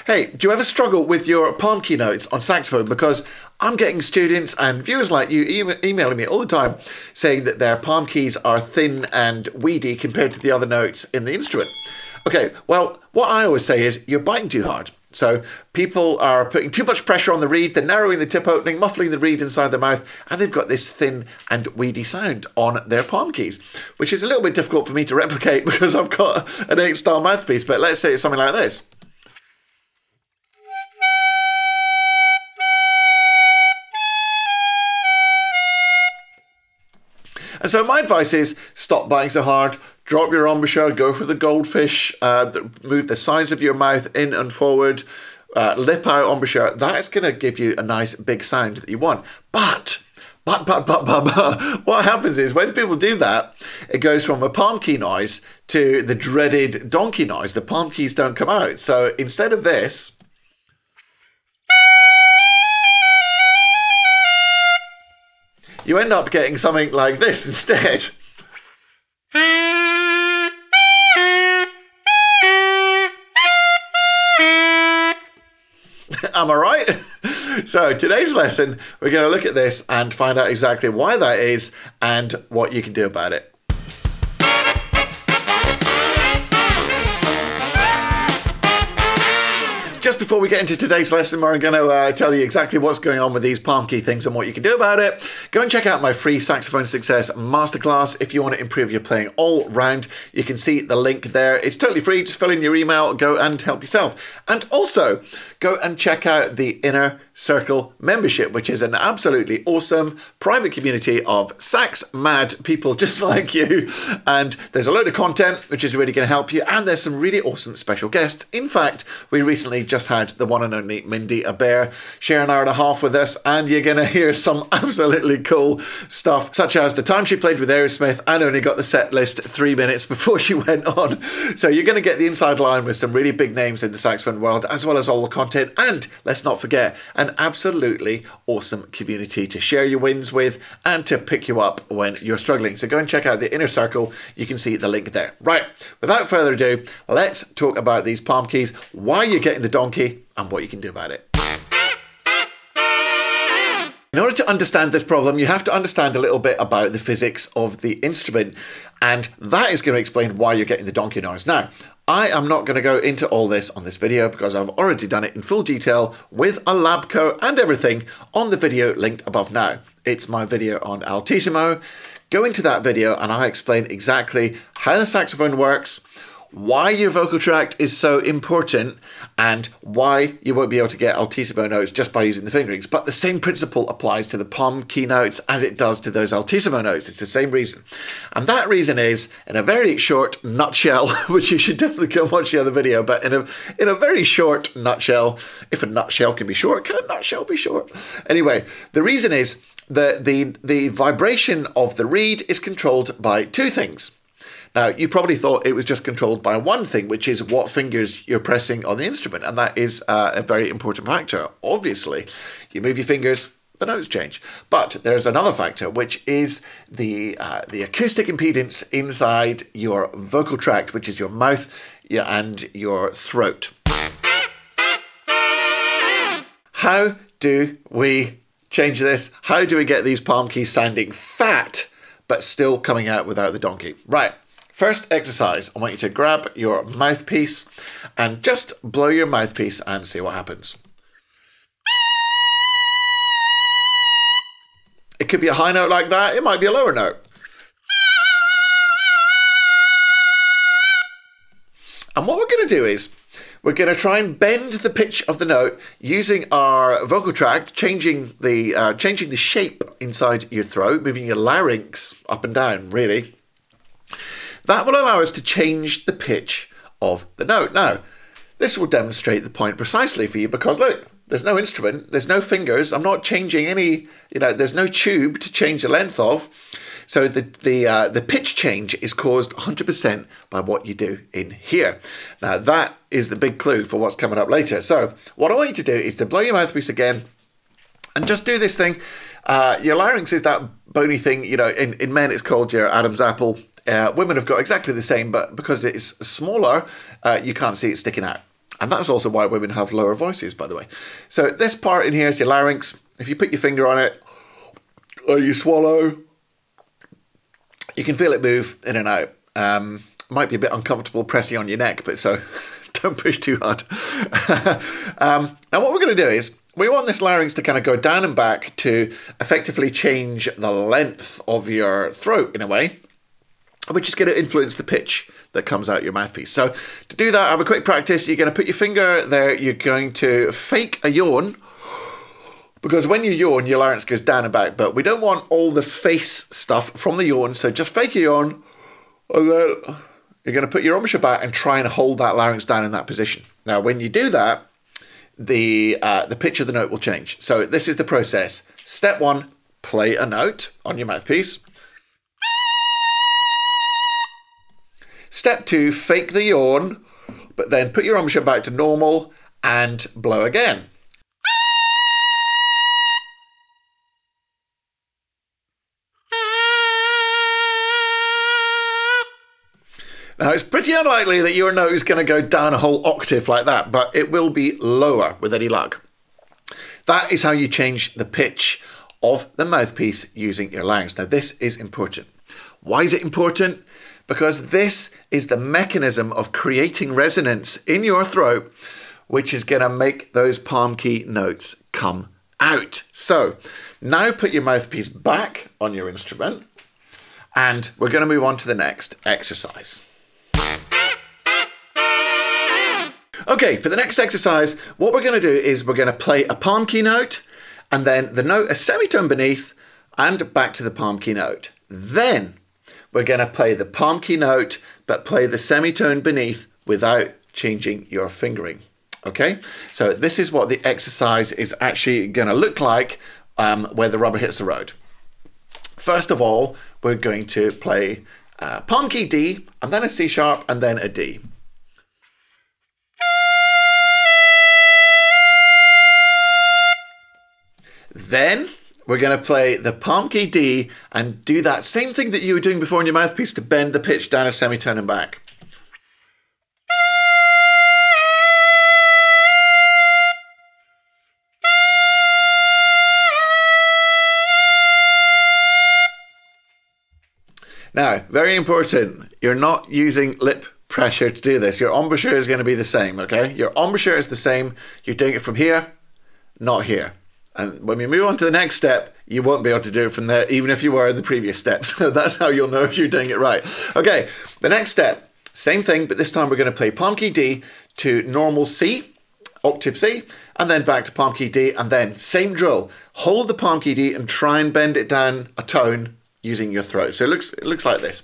Hey, do you ever struggle with your palm key notes on saxophone? Because I'm getting students and viewers like you emailing me all the time saying that their palm keys are thin and weedy compared to the other notes in the instrument. Okay, well, what I always say is you're biting too hard. So people are putting too much pressure on the reed, they're narrowing the tip opening, muffling the reed inside their mouth, and they've got this thin and weedy sound on their palm keys, which is a little bit difficult for me to replicate because I've got an 8-star mouthpiece. But let's say it's something like this. And so my advice is stop biting so hard, drop your embouchure, go for the goldfish, move the sides of your mouth in and forward, lip out embouchure. That's going to give you a nice big sound that you want. But what happens is when people do that, it goes from a palm key noise to the dreaded donkey noise. The palm keys don't come out. So instead of this, you end up getting something like this instead. Am I right? So today's lesson, we're going to look at this and find out exactly why that is and what you can do about it. Just before we get into today's lesson, we're going to tell you exactly what's going on with these palm key things and what you can do about it. Go and check out my free Saxophone Success Masterclass if you want to improve your playing all round. You can see the link there. It's totally free. Just fill in your email, go and help yourself. And also, go and check out the Inner Circle membership, which is an absolutely awesome private community of sax mad people just like you. And there's a load of content which is really going to help you. And there's some really awesome special guests. In fact, we recently just had the one and only Mindy Abair share an hour and a half with us, and you're going to hear some absolutely cool stuff, such as the time she played with Aerosmith and only got the set list 3 minutes before she went on. So you're going to get the inside line with some really big names in the saxophone world, as well as all the content. And let's not forget, an absolutely awesome community to share your wins with and to pick you up when you're struggling. So go and check out the Inner Circle. You can see the link there. Right, without further ado, let's talk about these palm keys, why you're getting the donkey, and what you can do about it. In order to understand this problem, you have to understand a little bit about the physics of the instrument, and that is going to explain why you're getting the donkey noise. Now, I am not going to go into all this on this video because I've already done it in full detail with a lab coat and everything on the video linked above now. It's my video on Altissimo. Go into that video and I explain exactly how the saxophone works, why your vocal tract is so important, and why you won't be able to get altissimo notes just by using the fingerings. But the same principle applies to the palm key notes as it does to those altissimo notes. It's the same reason. And that reason is, in a very short nutshell, which you should definitely go watch the other video, but in a very short nutshell, if a nutshell can be short, can a nutshell be short? Anyway, the reason is that the vibration of the reed is controlled by two things. Now, you probably thought it was just controlled by one thing, which is what fingers you're pressing on the instrument. And that is a very important factor. Obviously, you move your fingers, the notes change. But there's another factor, which is the acoustic impedance inside your vocal tract, which is your mouth and your throat. How do we change this? How do we get these palm keys sounding fat, but still coming out without the donkey? Right. First exercise, I want you to grab your mouthpiece and just blow your mouthpiece and see what happens. It could be a high note like that, it might be a lower note. And what we're going to do is, we're going to try and bend the pitch of the note using our vocal tract, changing the shape inside your throat, moving your larynx up and down, really. That will allow us to change the pitch of the note. Now, this will demonstrate the point precisely for you because, look, there's no instrument, there's no fingers, I'm not changing any, there's no tube to change the length of. So the pitch change is caused 100% by what you do in here. Now, that is the big clue for what's coming up later. So what I want you to do is to blow your mouthpiece again and just do this thing. Your larynx is that bony thing, in men it's called your Adam's apple. Women have got exactly the same, but because it's smaller, you can't see it sticking out. And that's also why women have lower voices, by the way. So this part in here is your larynx. If you put your finger on it, or you swallow, you can feel it move in and out. Might be a bit uncomfortable pressing on your neck, but so don't push too hard. Now what we're going to do is, we want this larynx to kind of go down and back to effectively change the length of your throat in a way, which is going to influence the pitch that comes out your mouthpiece. So to do that, have a quick practice. You're going to put your finger there. You're going to fake a yawn, because when you yawn, your larynx goes down and back, but we don't want all the face stuff from the yawn. So just fake a yawn, and then you're going to put your embouchure back and try and hold that larynx down in that position. Now, when you do that, the pitch of the note will change. So this is the process. Step 1, play a note on your mouthpiece. Step 2, fake the yawn, but then put your embouchure back to normal and blow again. Now, it's pretty unlikely that your note is going to go down a whole octave like that, but it will be lower with any luck. That is how you change the pitch of the mouthpiece using your larynx. Now, this is important. Why is it important? Because this is the mechanism of creating resonance in your throat, which is going to make those palm key notes come out. So now put your mouthpiece back on your instrument, and we're going to move on to the next exercise. Okay, for the next exercise, what we're going to do is we're going to play a palm key note, and then the note a semitone beneath, and back to the palm key note. Then we're going to play the palm key note, but play the semitone beneath without changing your fingering. Okay, so this is what the exercise is actually going to look like where the rubber hits the road. First of all, we're going to play palm key D, and then a C sharp, and then a D. Then we're going to play the palm key D and do that same thing that you were doing before in your mouthpiece to bend the pitch down a semitone and back. Now, very important, you're not using lip pressure to do this. Your embouchure is going to be the same, okay? Your embouchure is the same. You're doing it from here, not here. And when we move on to the next step, you won't be able to do it from there, even if you were in the previous steps. So that's how you'll know if you're doing it right. Okay, the next step, same thing, but this time we're going to play palm key D to normal C, octave C, and then back to palm key D, and then same drill. Hold the palm key D and try and bend it down a tone using your throat. So it looks like this.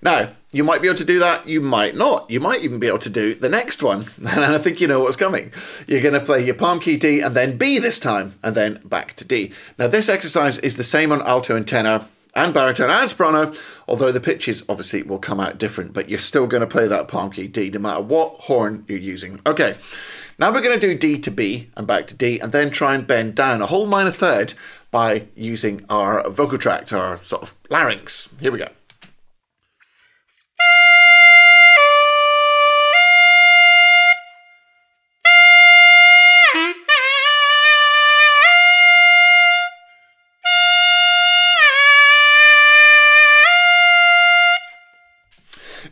Now, you might be able to do that, you might not. You might even be able to do the next one, and I think you know what's coming. You're going to play your palm key D and then B this time, and then back to D. Now, this exercise is the same on alto and tenor, and baritone and soprano, although the pitches obviously will come out different, but you're still going to play that palm key D no matter what horn you're using. Okay, now we're going to do D to B and back to D, and then try and bend down a whole minor third by using our vocal tract, our sort of larynx. Here we go.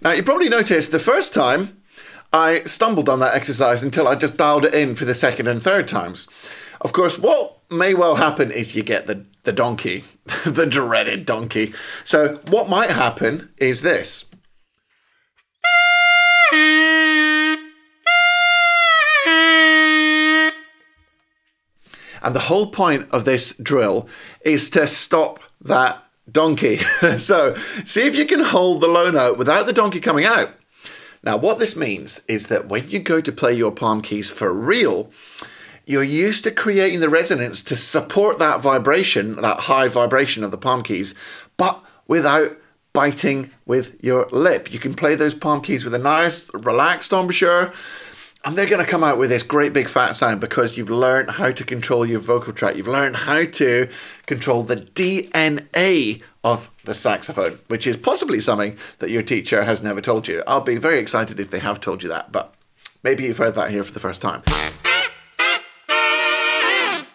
Now, you probably noticed the first time I stumbled on that exercise until I just dialed it in for the second and third times. Of course, what may well happen is you get the donkey, the dreaded donkey. So what might happen is this. And the whole point of this drill is to stop that donkey. So see if you can hold the low note without the donkey coming out. Now what this means is that when you go to play your palm keys for real, you're used to creating the resonance to support that vibration, that high vibration of the palm keys, but without biting with your lip. You can play those palm keys with a nice relaxed embouchure, And they're going to come out with this great big fat sound because you've learned how to control your vocal tract. You've learned how to control the DNA of the saxophone, which is possibly something that your teacher has never told you. I'll be very excited if they have told you that, but maybe you've heard that here for the first time.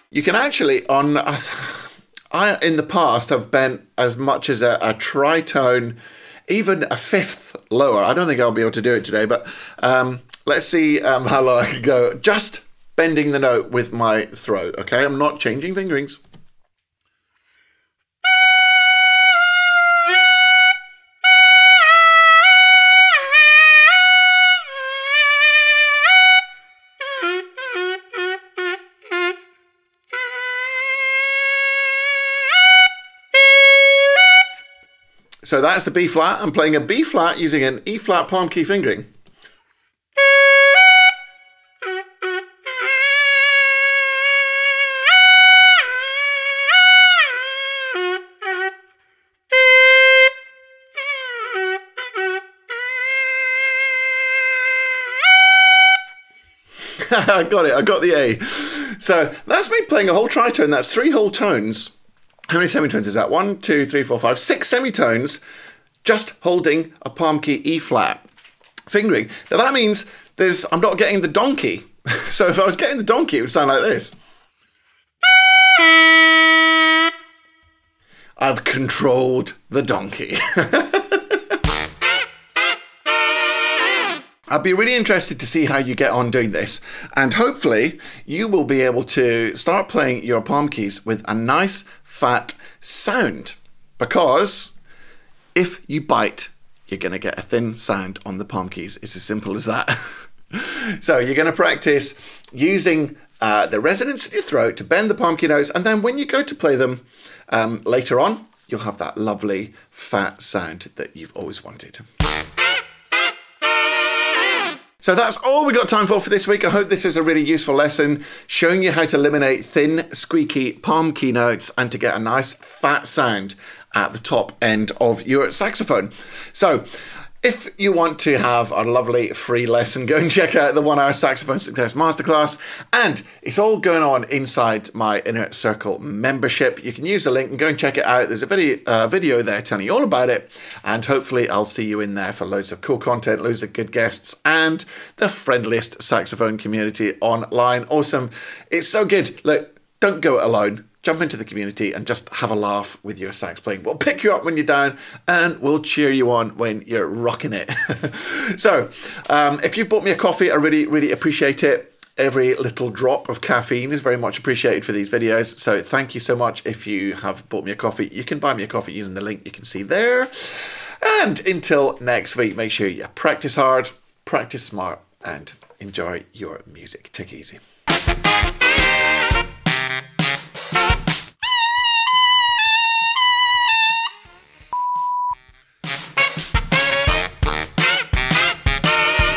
You can actually, I in the past have bent as much as a tritone, even a fifth lower. I don't think I'll be able to do it today, but let's see how low I can go. Just bending the note with my throat, okay? I'm not changing fingerings. So that's the B flat. I'm playing a B flat using an E flat palm key fingering. I got it, I got the A. So that's me playing a whole tritone. That's 3 whole tones. How many semitones is that? 1, 2, 3, 4, 5, 6 semitones, just holding a palm key E flat fingering. Now that means I'm not getting the donkey. So if I was getting the donkey, it would sound like this. I've controlled the donkey. I'd be really interested to see how you get on doing this, and hopefully you will be able to start playing your palm keys with a nice fat sound, because if you bite, you're going to get a thin sound on the palm keys. It's as simple as that. So you're going to practice using the resonance in your throat to bend the palm key notes, and then when you go to play them later on, you'll have that lovely fat sound that you've always wanted. So that's all we got time for this week. I hope this is a really useful lesson showing you how to eliminate thin, squeaky palm key notes and to get a nice fat sound at the top end of your saxophone. So if you want to have a lovely free lesson, go and check out the 1 Hour Saxophone Success Masterclass. And it's all going on inside my Inner Circle membership. You can use the link and go and check it out. There's a video there telling you all about it. And hopefully I'll see you in there for loads of cool content, loads of good guests, and the friendliest saxophone community online. Awesome. It's so good. Look, don't go it alone. Jump into the community and just have a laugh with your sax playing. We'll pick you up when you're down and we'll cheer you on when you're rocking it. So, if you've bought me a coffee, I really, really appreciate it. Every little drop of caffeine is very much appreciated for these videos. So thank you so much if you have bought me a coffee. You can buy me a coffee using the link you can see there. And until next week, make sure you practice hard, practice smart, and enjoy your music. Take it easy.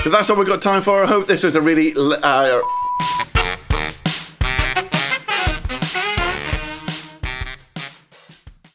So that's all we've got time for. I hope this was a really